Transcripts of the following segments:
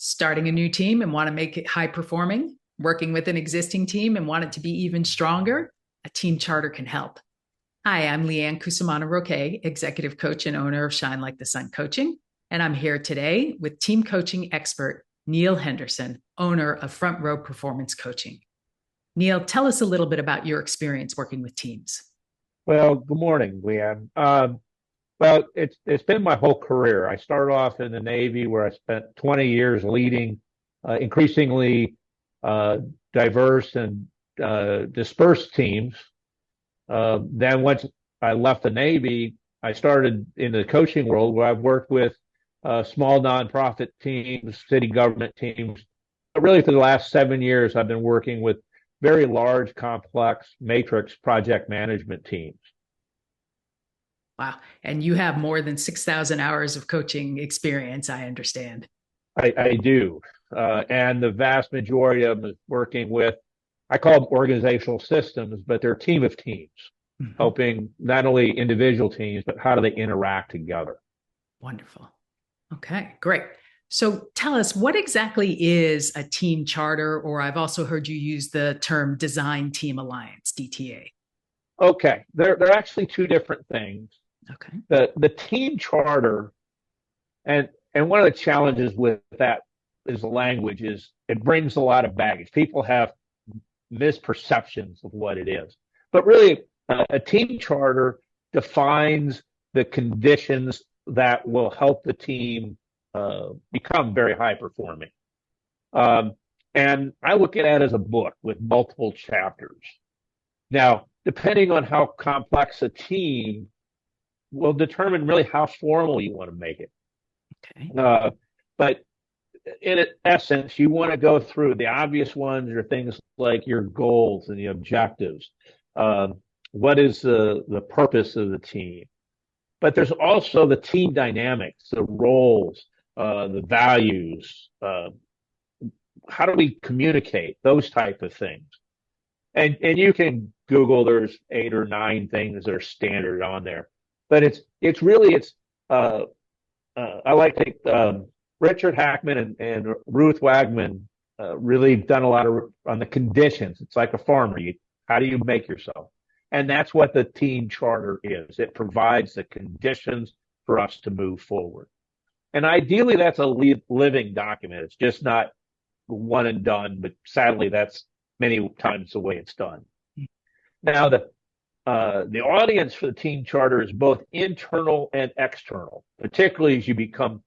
Starting a new team and want to make it high performing, working with an existing team and want it to be even stronger, a team charter can help. Hi, I'm Leanne Cusimano Roque, executive coach and owner of Shine Like the Sun Coaching. And I'm here today with team coaching expert Neil Henderson, owner of Front Row Performance Coaching. Neil, tell us a little bit about your experience working with teams. Well, good morning, Leanne. It's been my whole career. I started off in the Navy where I spent 20 years leading increasingly diverse and dispersed teams. Then once I left the Navy, I started in the coaching world where I've worked with small nonprofit teams, city government teams. But really, for the last 7 years, I've been working with very large, complex matrix project management teams. Wow. And you have more than 6,000 hours of coaching experience, I understand. I do. And the vast majority of them is working with, I call them organizational systems, but they're a team of teams, helping not only individual teams, but how do they interact together? Wonderful. Okay, great. So tell us, what exactly is a team charter, or I've also heard you use the term Design Team Alliance, DTA. Okay, they're actually two different things. Okay. The team charter, and one of the challenges with that is the language is it brings a lot of baggage. People have misperceptions of what it is. But really, a team charter defines the conditions that will help the team become very high performing. And I look at it as a book with multiple chapters. Now, depending on how complex a team will determine really how formal you want to make it. Okay. But in essence, you want to go through the obvious ones are things like your goals and the objectives. What is the purpose of the team? But there's also the team dynamics, the roles, the values. How do we communicate? Those type of things. And you can Google. There's 8 or 9 things that are standard on there. But it's really I like to Richard Hackman and Ruth Wagman really done a lot on the conditions. It's like a farmer. How do you make yourself? And that's what the team charter is. It provides the conditions for us to move forward. And ideally, that's a living document. It's just not one and done, but sadly, that's many times the way it's done. Now, the audience for the team charter is both internal and external, particularly as you become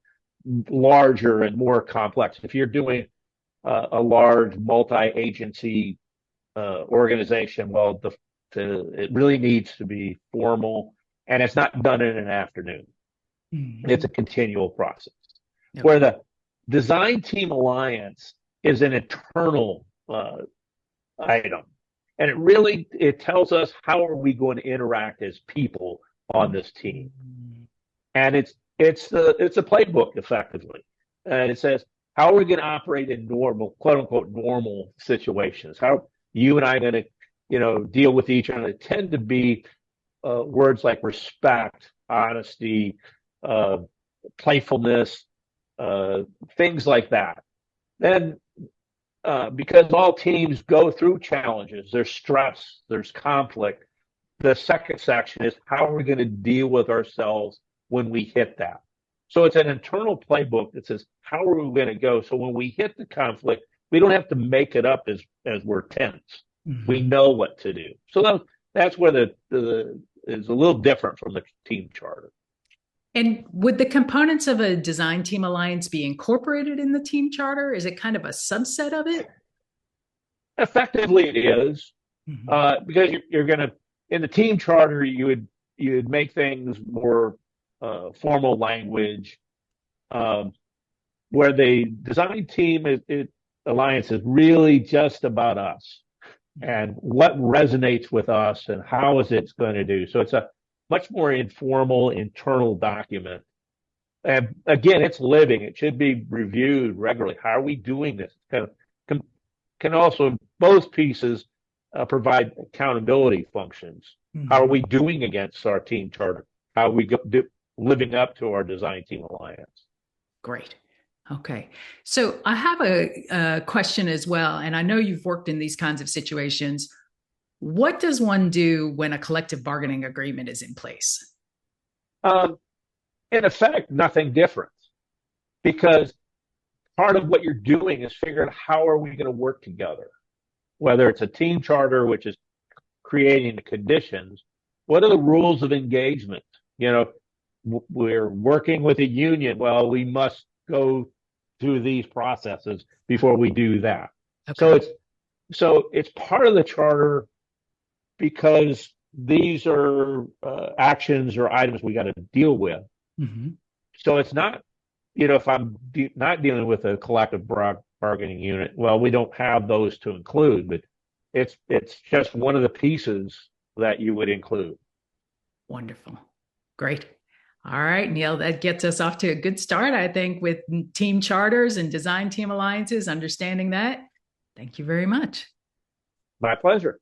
larger and more complex. If you're doing a large multi-agency organization, well, it really needs to be formal, and it's not done in an afternoon. It's a continual process. Okay. Where the Design Team Alliance is an internal item. And it tells us how are we going to interact as people on this team. And it's a playbook effectively. And it says, how are we going to operate in normal, quote unquote, normal situations? How are you and I going to, deal with each other? They tend to be words like respect, honesty, playfulness, things like that. Then because all teams go through challenges, there's stress, there's conflict. The second section is how are we going to deal with ourselves when we hit that? So it's an internal playbook that says, how are we going to go? So when we hit the conflict, we don't have to make it up as we're tense. We know what to do. So that's where the is a little different from the team charter. And would the components of a Design Team Alliance be incorporated in the team charter? Is it kind of a subset of it? Effectively, it is. Because you're going to, in the team charter, you would make things more formal language, where the Design Team Alliance is really just about us and what resonates with us and how is it going to do. So it's a much more informal internal document. And again, it's living. It should be reviewed regularly. How are we doing this? Can also, both pieces provide accountability functions. How are we doing against our team charter? How are we living up to our Design Team Alliance? Great. Okay. So I have a question as well, and I know you've worked in these kinds of situations. What does one do when a collective bargaining agreement is in place? Um, in effect, nothing different because part of what you're doing is figuring out how are we going to work together, whether it's a team charter, which is creating the conditions. What are the rules of engagement? You know, we're working with a union. Well, we must go through these processes before we do that. So Okay. it's part of the charter because these are actions or items we got to deal with. Hmm. So it's not, if I'm not dealing with a collective bargaining unit, well, we don't have those to include, but it's just one of the pieces that you would include. Wonderful. Great. All right, Neil, that gets us off to a good start, I think, with team charters and design team alliances, understanding that. Thank you very much. My pleasure.